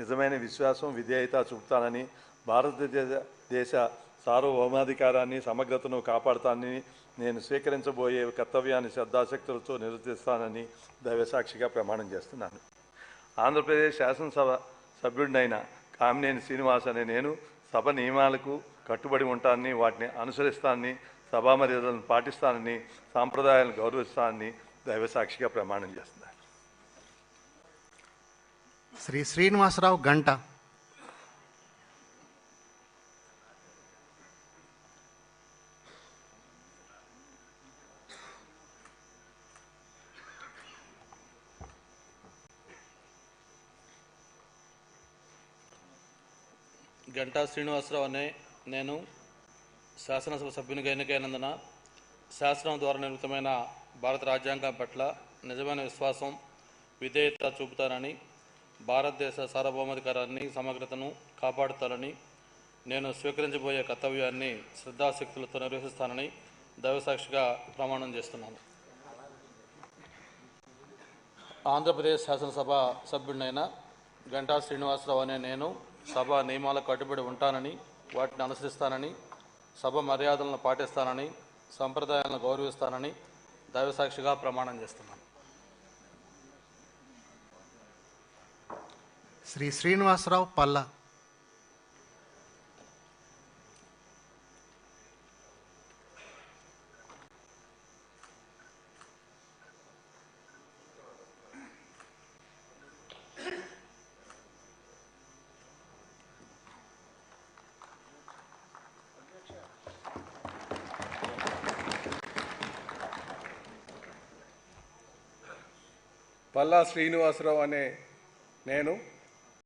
నిజమైన విశ్వాసం విధేయత చూపుతానని, భారతదేశ సార్వభౌమాధికారాన్ని సమగ్రతను కాపాడుతానని, నేను స్వీకరించబోయే కర్తవ్యాన్ని శ్రద్ధాశక్తులతో నిర్వర్తిస్తానని దైవసాక్షిగా ప్రమాణం చేస్తున్నాను. ఆంధ్రప్రదేశ్ శాసనసభ సభ్యుడినైన కామినేని శ్రీనివాస్ అనే నేను సభ నియమాలకు కట్టుబడి ఉంటానని, వాటిని అనుసరిస్తానని, సభా మర్యాదలను పాటిస్తానని, సాంప్రదాయాలను గౌరవిస్తానని దైవసాక్షిగా ప్రమాణం చేస్తున్నాను. శ్రీ శ్రీనివాసరావు గంట. గంటా శ్రీనివాసరావు అనే నేను శాసనసభ సభ్యునిగా ఎన్నికైనందున శాసనం ద్వారా నిర్మితమైన భారత రాజ్యాంగం పట్ల నిజమైన విశ్వాసం విధేయత చూపుతానని, భారతదేశ సార్వభౌమాధికారాన్ని సమగ్రతను కాపాడుతానని, నేను స్వీకరించబోయే కర్తవ్యాన్ని శ్రద్ధాశక్తులతో నిర్వహిస్తానని దైవసాక్షిగా ప్రమాణం చేస్తున్నాను. ఆంధ్రప్రదేశ్ శాసనసభ సభ్యుడినైన గంటా శ్రీనివాసరావు అనే నేను సభ నియమాలకు కట్టుబడి ఉంటానని, వాటిని అనుసరిస్తానని, సభ మర్యాదలను పాటిస్తానని, సంప్రదాయాలను గౌరవిస్తానని దైవసాక్షిగా ప్రమాణం చేస్తున్నాను. శ్రీ శ్రీనివాసరావు పల్ల. పల్లా శ్రీనివాసరావు అనే నేను